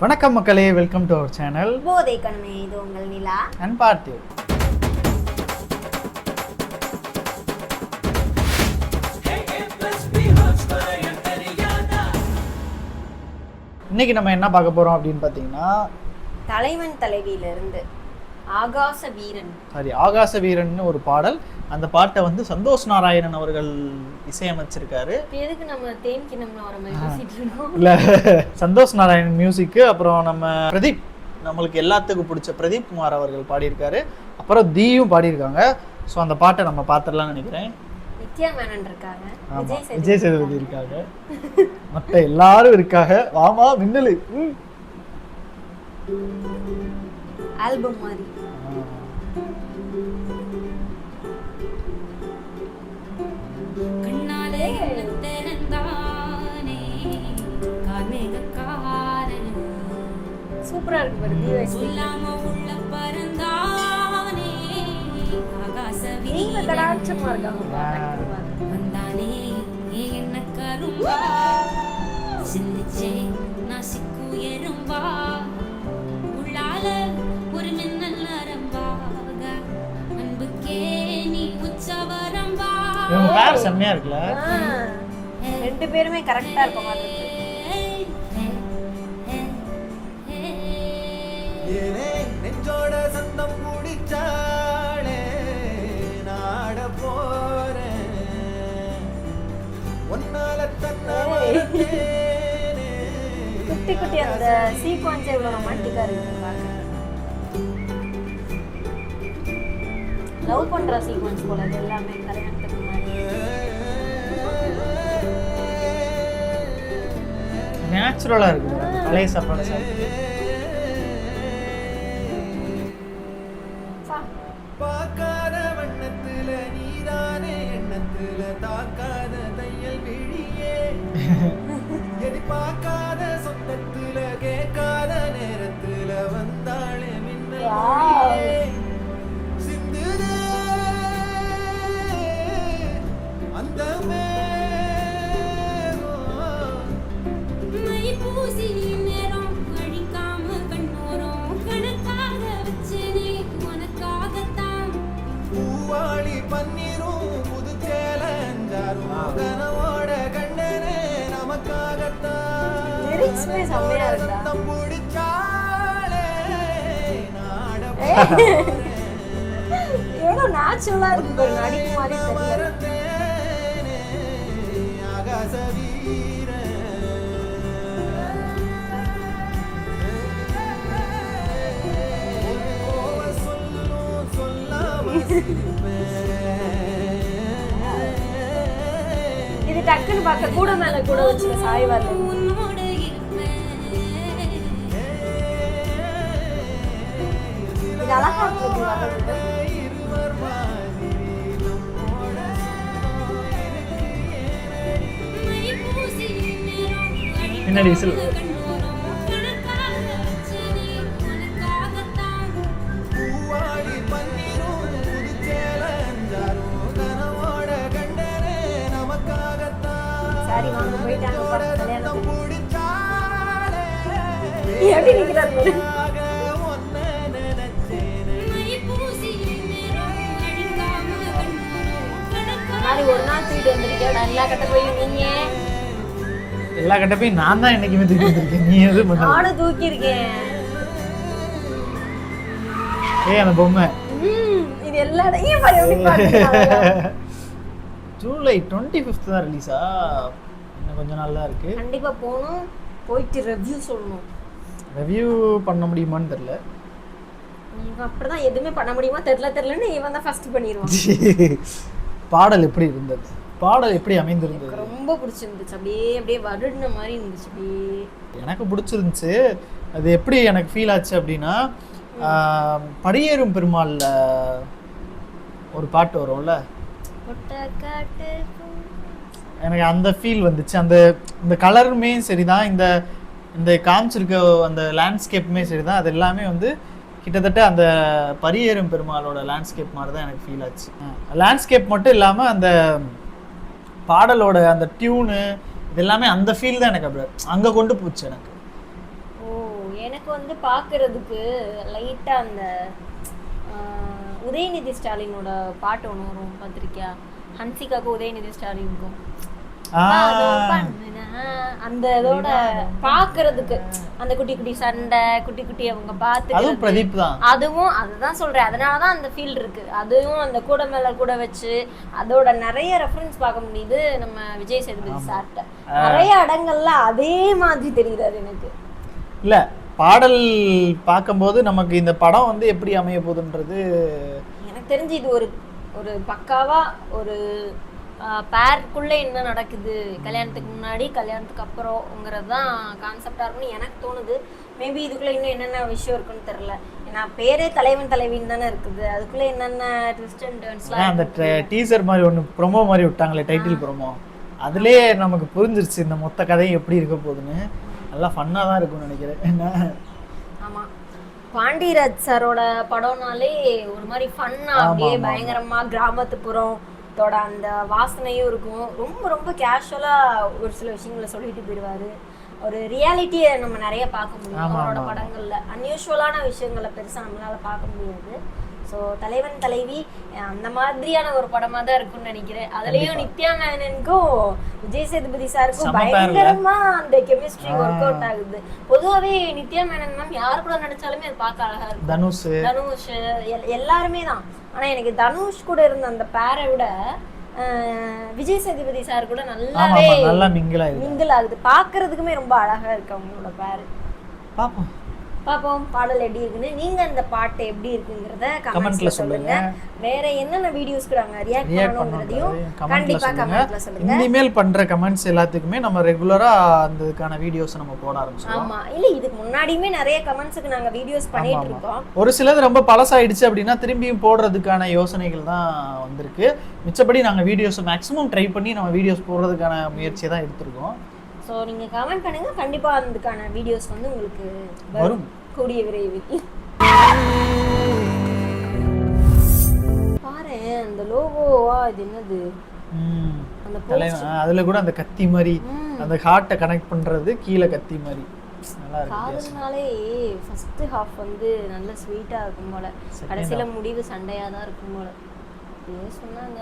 வணக்கம் மக்களே, welcome to our channel போதை கண்மை. இது உங்கள் நிலா அண்ட் பார்த்திவ். இன்னைக்கு நம்ம என்ன பார்க்க போறோம் அப்படின்னு பார்த்தீங்கன்னா, தலைவன் தலைவியிலிருந்து ஆகாச வீரன் ஒரு பாடல். அந்த பாட்டை வந்து சந்தோஷ் நாராயணன் அவர்கள் இசையமைச்சிருக்காரு. எதுக்கு நம்ம தேன் கிண்ணம்ல வர மாதிரி பேசிட்டு இருக்கோம்? இல்ல, சந்தோஷ் நாராயணன் மியூசிக்கு, அப்புறம் நம்ம பிரதீப், நம்மளுக்கு எல்லாத்துக்கும் பிடிச்ச பிரதீப் குமார் அவர்கள் பாடியிருக்காரு. அப்புறம் தீயும் பாடியிருக்காங்க. ஸோ அந்த பாட்டை நம்ம பார்த்துடலாம்னு நினைக்கிறேன். நித்யா மேனன் இருக்காங்க, விஜய் சேதுபதி இருக்காங்க, மற்ற எல்லாரும் இருக்காங்க. வாமா மின்னலு ஆல்பம் மாதிரி. சூப்பரா இருக்கு பாரு. நீங்க கடாட்சமா இருக்காங்க. இவங்க பேர் செம்மையா இருக்குல்ல? ரெண்டு பேருமே கரெக்டா இருக்க மாதிரி இருக்கு. நெஞ்சோட சந்தம் முடிச்சாளே நாட போறேன் ஒன்னால குட்டி குட்டி அந்த சீக்வன்ஸ் எவ்வளவு ரொமான்டிக்கா இருக்கு பாருங்க. லவ் பண்ற சீக்வன்ஸ் போல இது எல்லாமே கல்யாணத்துக்கு முன்னாடி. நேச்சுரலா இருக்கு. பழைய சாப்பாடு சாப்பிட்டு பார்க்காத வண்ணத்துல நீதானே எண்ணத்துல தாக்காத தையல் விழியே எதி பார்க்காத சொந்தத்துல கேட்காத நேரத்துல வந்தாளே மின்னல் சிந்துதே அந்த பன்னீரும் புது சேலஞ்சாரும் கனவோட கண்டனே நமக்காகத்தான் பிடிச்சாலே நாட எவ்வளவு நேச்சுரலா இருக்கு பாரு. நடிப்பு மாதிரி மறந்தேனே ஆகாச வீரன் சொல்லும் சொல்லாம இது டக்குன்னு பார்க்க கூட மேல கூட வச்சு சாய்வார். இது அழகா இருக்கு. பின்னாடி சாரி வாங்க போயிட்டாங்க கல்யாணத்துக்கு. எப்படி நிக்கிறாரு மாதிரி ஒரு நாள் தூக்கிட்டு வந்திருக்கேன். எல்லா கட்ட போய் நீங்க எல்லா கட்ட போய் நான் தான் என்னைக்குமே தூக்கி வந்திருக்கேன். நீ எது நானும் தூக்கி இருக்கேன். அந்த பொம்மை இது எல்லா ஜூலை 25 தான் ரிலீஸா? இன்னும் கொஞ்ச நாள் தான் இருக்கு. கண்டிப்பா போகணும், போயிட்டு ரிவ்யூ சொல்லணும். ரிவ்யூ பண்ண முடியுமான்னு தெரியல. அப்படிதான் எதுவுமே பண்ண முடியுமா தெரியலன்னு இவன் தான் ஃபர்ஸ்ட் பண்ணிடுவான். பாடல் எப்படி இருந்தது? பாடல் எப்படி அமைந்திருந்தது? ரொம்ப பிடிச்சிருந்துச்சு. அப்படியே வருடின மாதிரி இருந்துச்சு. அப்படியே எனக்கு பிடிச்சிருந்துச்சு. அது எப்படி எனக்கு ஃபீல் ஆச்சு அப்படின்னா, படியேறும் பெருமாள்ல ஒரு பாட்டு வரும்ல, எனக்கு அந்த ஃபீல் வந்துச்சு. இந்த கலருமே சரிதான், இந்த காமிச்சிருக்க அந்த லேண்ட்ஸ்கேப்புமே சரிதான். அது எல்லாமே வந்து கிட்டத்தட்ட அந்த பரியேறும் பெருமாளோட லேண்ட்ஸ்கேப் மாதிரி தான் எனக்கு ஃபீல் ஆச்சு. லேண்ட்ஸ்கேப் மட்டும் இல்லாமல் அந்த பாடலோட அந்த டியூனு இது எல்லாமே அந்த ஃபீல் தான் எனக்கு அப்படி அங்கே கொண்டு போச்சு எனக்கு. ஓ எனக்கு வந்து பார்க்கறதுக்கு லைட்டா அந்த உதயநிதி ஸ்டாலினோட பாட்டு ஒன்று வரும், பார்த்துருக்கியா? ஹன்சிகாக்கும் உதயநிதி ஸ்டாலினுக்கும் அந்த இதோட பாக்குறதுக்கு அந்த குட்டி குட்டி சண்டை, குட்டி குட்டி அவங்க பாத்து, அதுவும் அதுதான் சொல்றேன். அதனாலதான் அந்த ஃபீல் இருக்கு. அதுவும் அந்த கூட மேல கூட வச்சு அதோட நிறைய ரெஃபரன்ஸ் பார்க்க முடியுது நம்ம விஜய் சேதுபதி சார்ட்ட. நிறைய இடங்கள்ல அதே மாதிரி தெரியுது எனக்கு. இல்ல பாடல் பார்க்கும்போது நமக்கு இந்த படம் வந்து எப்படி அமைய போகுதுன்றது எனக்கு தெரிஞ்சு இது ஒரு பக்காவா ஒரு பேருக்குள்ளே என்ன நடக்குது கல்யாணத்துக்கு முன்னாடி கல்யாணத்துக்கு அப்புறம்ங்கிறது தான் கான்செப்டாக இருக்குன்னு எனக்கு தோணுது. மேபி இதுக்குள்ளே இன்னும் என்னென்ன விஷயம் இருக்குன்னு தெரில. ஏன்னா பேரே தலைவன் தலைவின்னு தானே இருக்குது. அதுக்குள்ளே என்னென்ன ட்விஸ்ட் அண்ட் டர்ன்ஸ்லாம் அந்த டீசர் மாதிரி ஒன்று ப்ரொமோ மாதிரி விட்டாங்களே, டைட்டில் ப்ரொமோ, அதுலேயே நமக்கு புரிஞ்சிருச்சு இந்த மொத்த கதையும் எப்படி இருக்க போகுதுன்னு. நல்லா ஃபன்னாக தான் இருக்கும்னு நினைக்கிறேன். என்ன ஆமாம், பாண்டியராஜ் சாரோட படம்னாலே ஒரு மாதிரி ஃபன்னாக அப்படியே பயங்கரமாக கிராமத்துப்புறம் அந்த வாசனையும் இருக்கும். ரொம்ப ரொம்ப கேஷுவலாக ஒரு சில விஷயங்களை சொல்லிட்டு போயிடுவாரு. ஒரு ரியாலிட்டியை நம்ம நிறைய பார்க்க முடியும் அவரோட படங்கள்ல. அன்யூஷுவலான விஷயங்களை பெருசா நம்மளால பார்க்க முடியாது. ஸோ தலைவன் தலைவி அந்த மாதிரியான ஒரு படமா தான் இருக்கும்னு நினைக்கிறேன். அதுலயும் நித்யா மேனனுக்கும் விஜய் சேதுபதி சாருக்கும் பயங்கரமா அந்த கெமிஸ்ட்ரி ஒர்க் அவுட் ஆகுது. பொதுவாகவே நித்யா மேனன் மேம் யாரு கூட நடிச்சாலுமே அது பார்க்க அழகா இருக்கும். தனுஷ் எல்லாருமே தான். ஆனா எனக்கு தனுஷ் கூட இருந்த அந்த பேரை விட விஜய் சேதுபதி சார் கூட நல்லா மிங்கிள் ஆகுது. பாக்குறதுக்குமே ரொம்ப அழகா இருக்கு அவங்களோட பேரு. பாப்போம் பாடல் எப்படி இருக்குன்னு. நீங்க அந்த பாட்டு எப்படி இருக்குங்கிறத கமெண்ட்ல சொல்லுங்க. வேற என்னென்ன வீடியோஸ்க்கு நாங்க ரியாக்ட் பண்ணனும்ங்கறதையும் கண்டிப்பா கமெண்ட்ல சொல்லுங்க. இனிமேல் பண்ற கமெண்ட்ஸ் எல்லாத்துக்குமே நம்ம ரெகுலரா அதுக்கான வீடியோஸ் நம்ம போட ஆரம்பிச்சோம். ஆமா, இல்ல இதுக்கு முன்னாடியுமே நிறைய கமெண்ட்ஸ்க்கு நாங்க வீடியோஸ் பண்ணிட்டு இருக்கோம். ஒரு சிலது ரொம்ப பழசாயிடுச்சு அப்படின்னா திரும்பியும் போடுறதுக்கான யோசனைகள் தான் வந்திருக்கு. மிச்சபடி நாங்க வீடியோஸ் மேக்ஸிமம் ட்ரை பண்ணி நம்ம வீடியோஸ் போடுறதுக்கான முயற்சியை தான் எடுத்திருக்கோம். ஸோ நீங்கள் கமெண்ட் பண்ணுங்க, கண்டிப்பா அதுக்கான வீடியோஸ் வந்து உங்களுக்கு வரும் கூடிய விரைவில். பாரு அந்த லோகோவா, இது என்னது அந்த அதுல கூட அந்த கத்தி மாதிரி அந்த ஹார்ட்டை கனெக்ட் பண்றது, கீழே கத்தி மாதிரி நல்லா இருக்கு. காதல்னாலே ஃபர்ஸ்ட் ஹாஃப் வந்து நல்ல ஸ்வீட்டா இருக்கும் போல, கடைசியில முடிவு சண்டையா தான் இருக்கும் போல சொன்னாங்க.